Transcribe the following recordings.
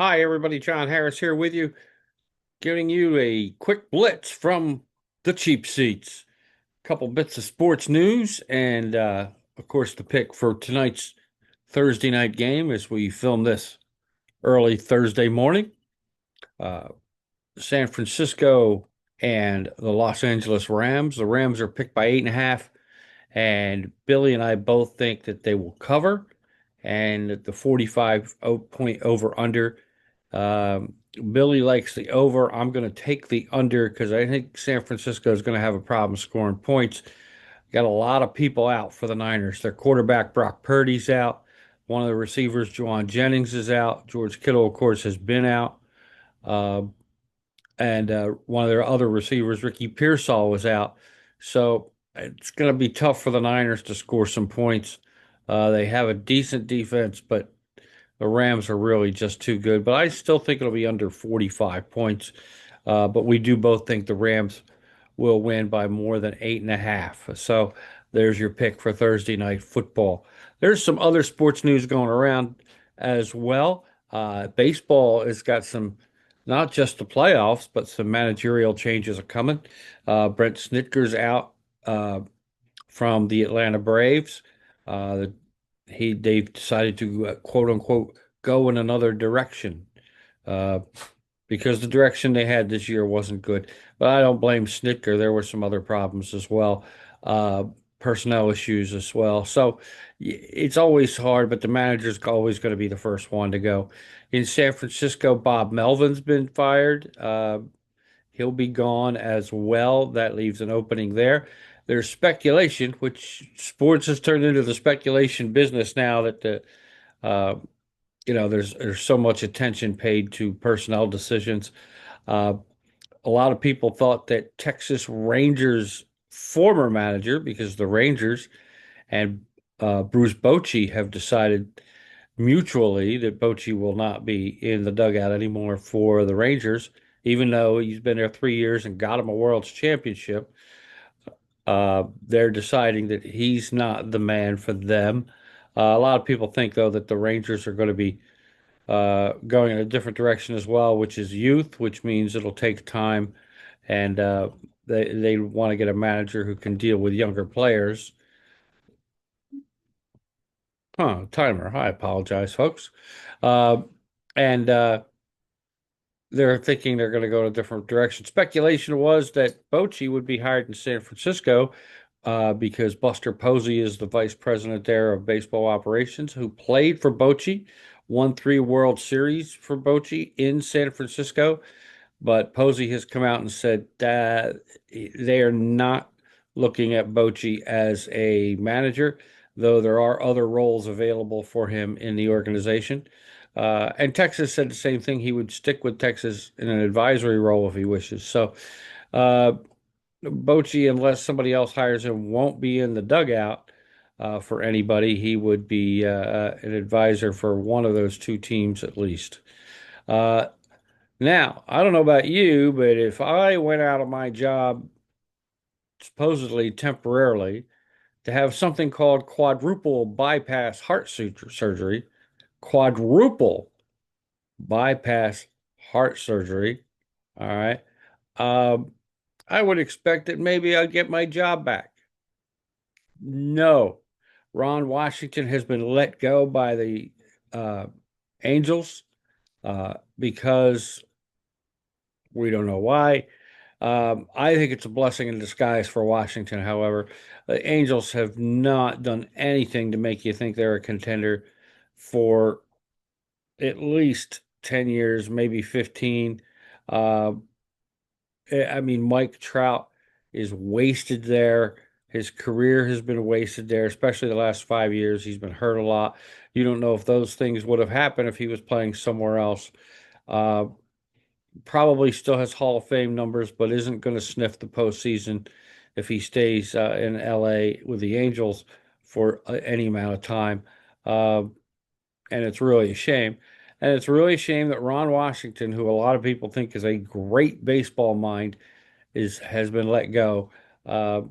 Hi, everybody. John Harris here with you, giving you a quick blitz from the cheap seats. A couple bits of sports news, and of course, the pick for tonight's Thursday night game as we film this early Thursday morning. Uh, San Francisco and the Los Angeles Rams. The Rams are picked by 8.5, and Billy and I both think that they will cover, and that the 45 point over under. Um, Billy likes the over. I'm going to take the under because I think San Francisco is going to have a problem scoring points. Got a lot of people out for the Niners. Their quarterback, Brock Purdy's out. One of the receivers, Juwan Jennings, is out. George Kittle, of course, has been out. Uh, and one of their other receivers, Ricky Pearsall, was out. So it's going to be tough for the Niners to score some points. They have a decent defense, but the Rams are really just too good. But I still think it'll be under 45 points. But we do both think the Rams will win by more than 8.5. So there's your pick for Thursday night football. There's some other sports news going around as well. Baseball has got some, not just the playoffs, but some managerial changes are coming. Brent Snitker's out from the Atlanta Braves. Uh, they've decided to quote unquote go in another direction uh, because the direction they had this year wasn't good. But I don't blame Snitker. There were some other problems as well, uh, personnel issues as well. So it's always hard, but the manager's always going to be the first one to go. In San Francisco, Bob Melvin's been fired. He'll be gone as well. That leaves an opening there. There's speculation, which sports has turned into the speculation business now that uh, there's so much attention paid to personnel decisions. Uh, a lot of people thought that Texas Rangers former manager, because the Rangers and Bruce Bochy have decided mutually that Bochy will not be in the dugout anymore for the Rangers, even though he's been there 3 years and got him a World's Championship. They're deciding that he's not the man for them. A lot of people think, though, that the Rangers are going to be going in a different direction as well, which is youth, which means it'll take time, and they want to get a manager who can deal with younger players. Huh, timer. I apologize, folks. Uh, and they're thinking they're going to go in a different direction. Speculation was that Bochy would be hired in San Francisco because Buster Posey is the vice president there of baseball operations, who played for Bochy, won 3 World Series for Bochy in San Francisco. But Posey has come out and said that they are not looking at Bochy as a manager, though there are other roles available for him in the organization. And Texas said the same thing. He would stick with Texas in an advisory role if he wishes. So uh, Bochy, unless somebody else hires him, won't be in the dugout for anybody. He would be an advisor for one of those two teams at least. Uh, Now, I don't know about you, but if I went out of my job supposedly temporarily to have something called quadruple bypass heart surgery, quadruple bypass heart surgery, all right, um, I would expect that maybe I'd get my job back. No, Ron Washington has been let go by the uh, Angels because we don't know why. I think it's a blessing in disguise for Washington, however. The Angels have not done anything to make you think they're a contender for at least 10 years, maybe 15. Uh, I mean, Mike Trout is wasted there. His career has been wasted there, especially the last 5 years. He's been hurt a lot. You don't know if those things would have happened if he was playing somewhere else. Uh, Probably still has Hall of Fame numbers, but isn't going to sniff the postseason if he stays in LA with the Angels for any amount of time. Uh, and it's really a shame. And it's really a shame that Ron Washington, who a lot of people think is a great baseball mind, has been let go. Uh,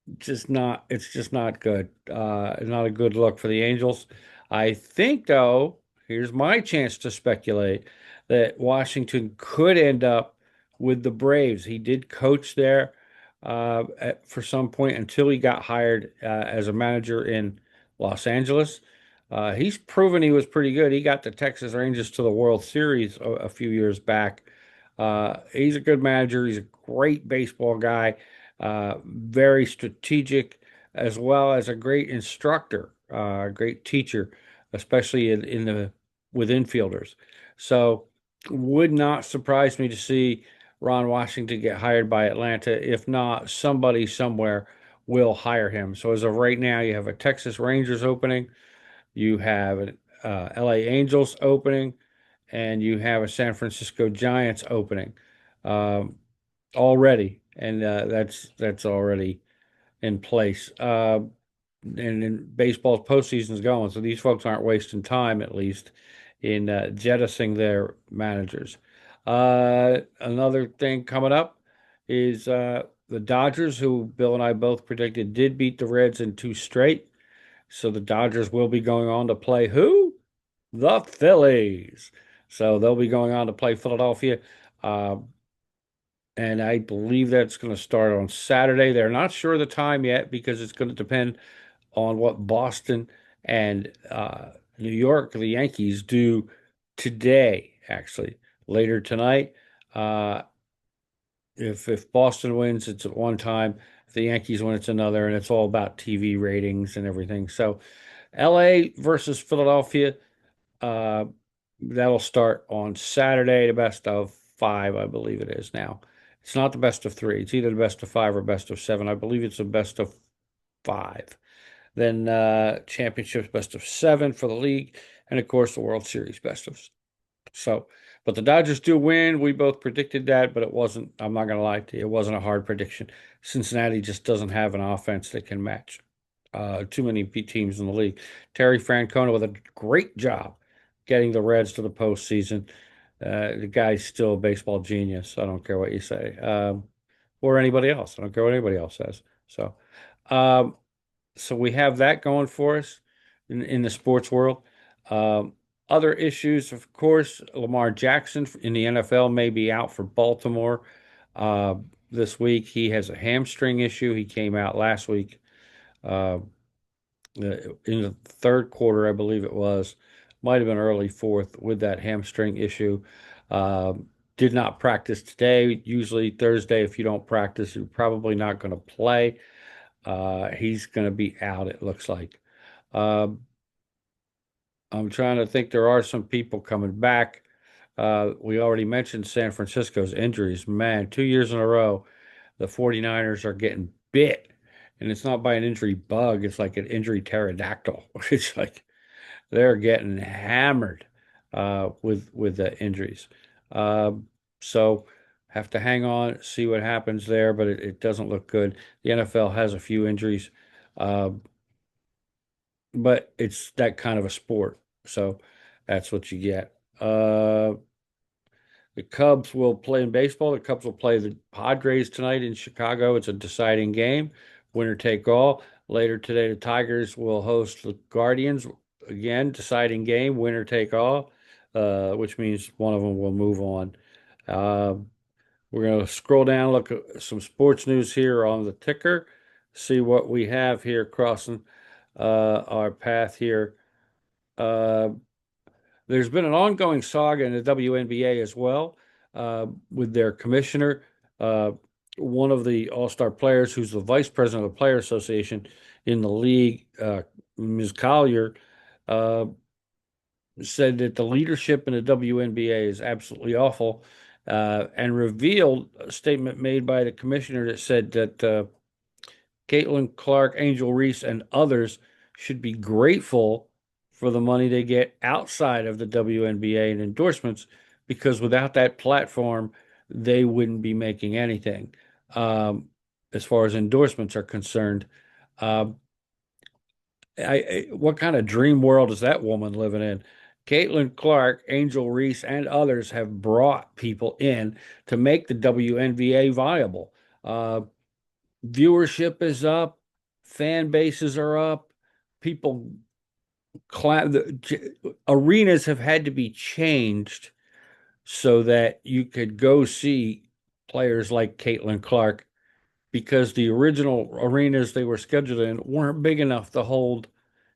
it's just not good. Not a good look for the Angels. I think, though, here's my chance to speculate that Washington could end up with the Braves. He did coach there for some point until he got hired as a manager in Los Angeles. He's proven he was pretty good. He got the Texas Rangers to the World Series a few years back. He's a good manager. He's a great baseball guy, very strategic, as well as a great instructor, a great teacher, especially in the with infielders. So, would not surprise me to see Ron Washington get hired by Atlanta. If not, somebody somewhere will hire him. So, as of right now, you have a Texas Rangers opening, you have an LA Angels opening, and you have a San Francisco Giants opening um, already, and that's already in place. And then baseball's postseason is going, so these folks aren't wasting time, at least, in jettisoning their managers. Another thing coming up is the Dodgers, who Bill and I both predicted did beat the Reds in two straight. So the Dodgers will be going on to play who? The Phillies. So they'll be going on to play Philadelphia. Uh, and I believe that's going to start on Saturday. They're not sure of the time yet because it's going to depend on what Boston and New York, the Yankees, do today, actually. Later tonight. Uh, if Boston wins, it's at one time. If the Yankees win, it's another, and it's all about TV ratings and everything. So LA versus Philadelphia, uh, that'll start on Saturday, the best of five, I believe it is now. It's not the best of three. It's either the best of five or best of seven. I believe it's the best of five. Then championships best of seven for the league, and of course the World Series best of. So, but the Dodgers do win. We both predicted that, but it wasn't. I'm not going to lie to you. It wasn't a hard prediction. Cincinnati just doesn't have an offense that can match too many teams in the league. Terry Francona with a great job getting the Reds to the postseason. The guy's still a baseball genius. I don't care what you say, or anybody else. I don't care what anybody else says. So, um, so we have that going for us in the sports world. Um, Other issues, of course, Lamar Jackson in the NFL may be out for Baltimore uh, this week. He has a hamstring issue. He came out last week uh, in the third quarter, I believe it was, might have been early fourth with that hamstring issue. Did not practice today. Usually Thursday, if you don't practice, you're probably not going to play. He's going to be out, it looks like. Um, I'm trying to think. There are some people coming back. We already mentioned San Francisco's injuries. Man, 2 years in a row, the 49ers are getting bit. And it's not by an injury bug, it's like an injury pterodactyl. It's like they're getting hammered with the injuries. Uh, so have to hang on, see what happens there, but it doesn't look good. The NFL has a few injuries, uh, but it's that kind of a sport. So that's what you get. The Cubs will play in baseball. The Cubs will play the Padres tonight in Chicago. It's a deciding game, winner take all. Later today, the Tigers will host the Guardians. Again, deciding game, winner take all, which means one of them will move on. Uh, we're going to scroll down, look at some sports news here on the ticker, see what we have here crossing our path here. Uh, there's been an ongoing saga in the WNBA as well with their commissioner. Uh, One of the all-star players, who's the vice president of the Player Association in the league, Ms. Collier, uh, said that the leadership in the WNBA is absolutely awful, and revealed a statement made by the commissioner that said that Caitlin Clark, Angel Reese, and others should be grateful for the money they get outside of the WNBA and endorsements, because without that platform, they wouldn't be making anything. As far as endorsements are concerned, um, what kind of dream world is that woman living in? Caitlin Clark, Angel Reese, and others have brought people in to make the WNBA viable. Viewership is up, fan bases are up, people arenas have had to be changed so that you could go see players like Caitlin Clark, because the original arenas they were scheduled in weren't big enough to hold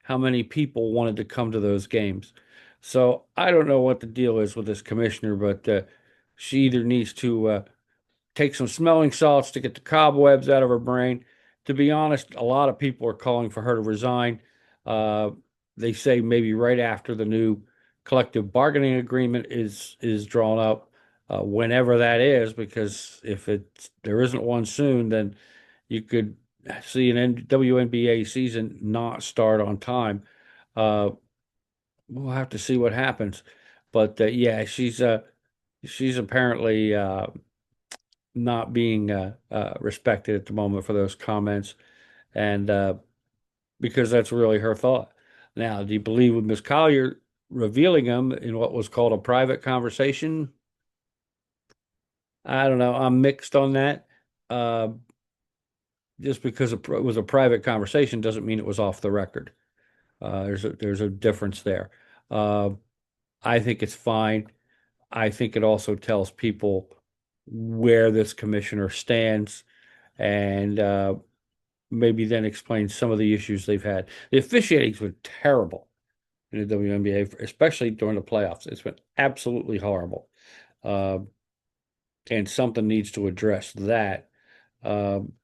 how many people wanted to come to those games. So I don't know what the deal is with this commissioner, but she either needs to take some smelling salts to get the cobwebs out of her brain. To be honest, a lot of people are calling for her to resign. Uh, they say maybe right after the new collective bargaining agreement is drawn up, whenever that is, because if there isn't one soon, then you could see an WNBA season not start on time. Uh, we'll have to see what happens, but yeah, she's apparently not being respected at the moment for those comments, and because that's really her thought. Now, do you believe with Ms. Collier revealing them in what was called a private conversation? I don't know. I'm mixed on that. Uh, just because it was a private conversation doesn't mean it was off the record. There's a difference there. Uh, I think it's fine. I think it also tells people where this commissioner stands, and maybe then explains some of the issues they've had. The officiating's been terrible in the WNBA, especially during the playoffs. It's been absolutely horrible, uh, and something needs to address that. Um,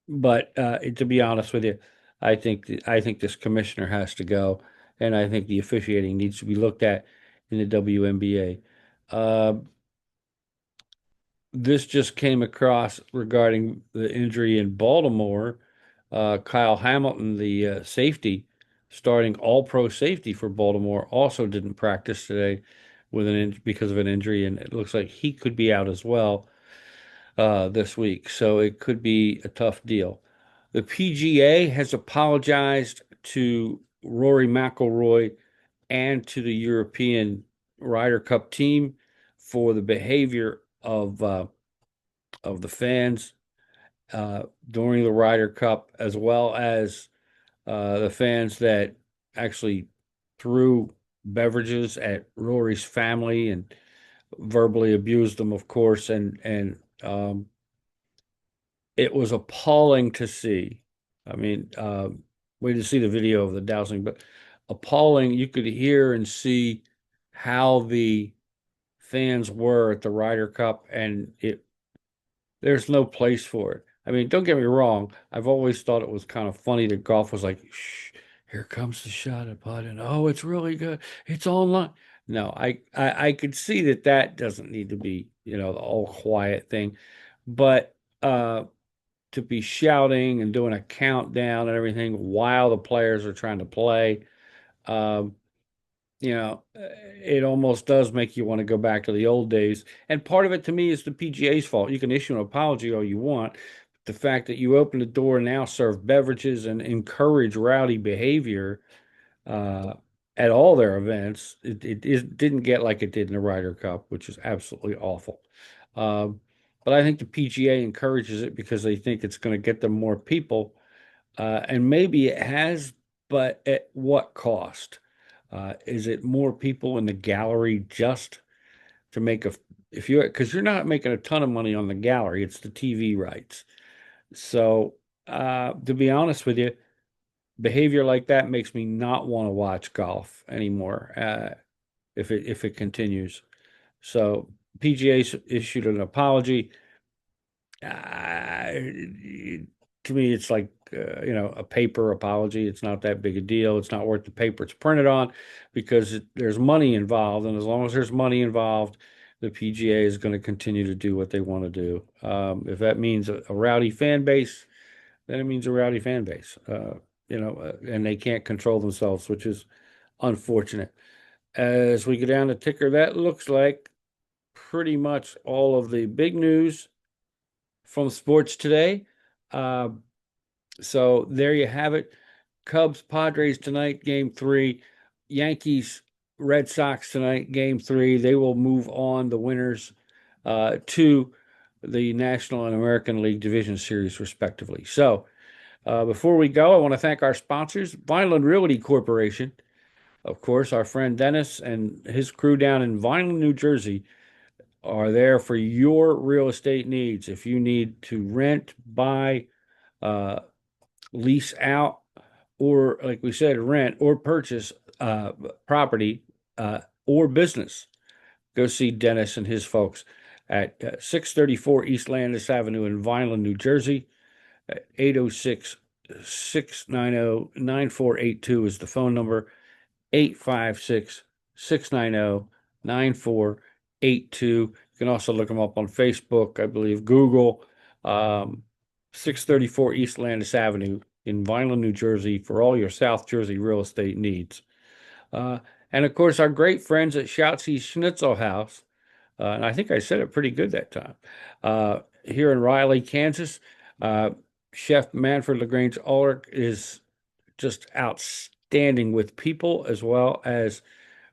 but to be honest with you, I think this commissioner has to go, and I think the officiating needs to be looked at in the WNBA. Uh, this just came across regarding the injury in Baltimore. Kyle Hamilton, the safety, starting all-pro safety for Baltimore, also didn't practice today because of an injury, and it looks like he could be out as well this week. So it could be a tough deal. The PGA has apologized to Rory McIlroy and to the European Ryder Cup team for the behavior of the fans during the Ryder Cup, as well as the fans that actually threw beverages at Rory's family and verbally abused them, of course, and it was appalling to see. I mean, we didn't see the video of the dousing, but appalling. You could hear and see how the fans were at the Ryder Cup, and there's no place for it. I mean, don't get me wrong. I've always thought it was kind of funny that golf was like, shh, here comes the shot at putt, and oh, it's really good. It's online. No, I could see that doesn't need to be, the all quiet thing, but to be shouting and doing a countdown and everything while the players are trying to play, um, it almost does make you want to go back to the old days. And part of it to me is the PGA's fault. You can issue an apology all you want. The fact that you open the door and now serve beverages and encourage rowdy behavior uh, at all their events, it didn't get like it did in the Ryder Cup, which is absolutely awful. Um, but I think the PGA encourages it because they think it's going to get them more people. And maybe it has, but at what cost? Is it more people in the gallery just to make because you're not making a ton of money on the gallery, it's the TV rights. So, to be honest with you, behavior like that makes me not want to watch golf anymore, if it continues. So, PGA issued an apology. To me, it's like a paper apology. It's not that big a deal. It's not worth the paper it's printed on, because there's money involved, and as long as there's money involved, the PGA is going to continue to do what they want to do. If that means a rowdy fan base, then it means a rowdy fan base. And they can't control themselves, which is unfortunate. As we go down the ticker, that looks like pretty much all of the big news from sports today. Uh, so there you have it. Cubs, Padres tonight, game 3. Yankees, Red Sox tonight, game 3. They will move on, the winners, to the National and American League Division Series, respectively. So before we go, I want to thank our sponsors, Vineland Realty Corporation. Of course, our friend Dennis and his crew down in Vineland, New Jersey are there for your real estate needs. If you need to rent, buy, uh, lease out, or like we said, rent or purchase property or business, go see Dennis and his folks at 634 East Landis Avenue in Vineland, New Jersey. 806 690 9482 is the phone number. 856 690 9482. You can also look them up on Facebook, I believe, Google. 634 East Landis Avenue in Vineland, New Jersey, for all your South Jersey real estate needs. Uh, and of course, our great friends at Schatzi's Schnitzel House. And I think I said it pretty good that time. Here in Riley, Kansas, uh, Chef Manfred LaGrange Ulrich is just outstanding with people as well as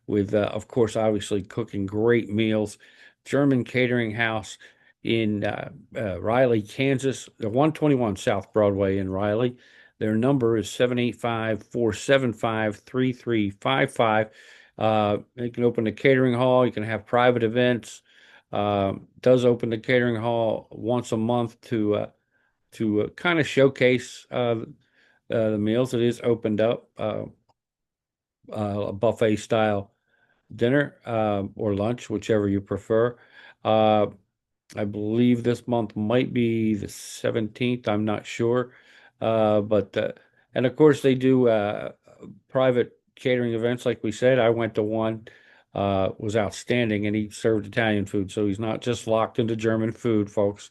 with, of course, obviously cooking great meals. German Catering House in Riley, Kansas, the 121 South Broadway in Riley. Their number is 785-475-3355. You can open the catering hall. You can have private events. Does open the catering hall once a month to kind of showcase the meals. It is opened up, a buffet style dinner or lunch, whichever you prefer. Uh, I believe this month might be the 17th. I'm not sure. But and of course they do private catering events, like we said. I went to one, was outstanding, and he served Italian food, so he's not just locked into German food, folks.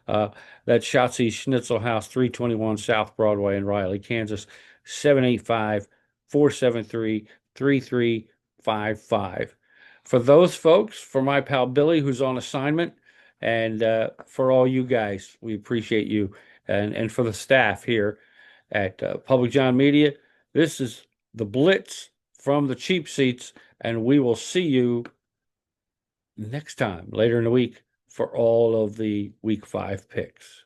Uh, that's Schatzi Schnitzel House, 321 South Broadway in Riley, Kansas, 785-473-3355. For those folks, for my pal Billy, who's on assignment, and for all you guys, we appreciate you. And for the staff here at Public John Media, this is the Blitz from the cheap seats, and we will see you next time later in the week for all of the week 5 picks.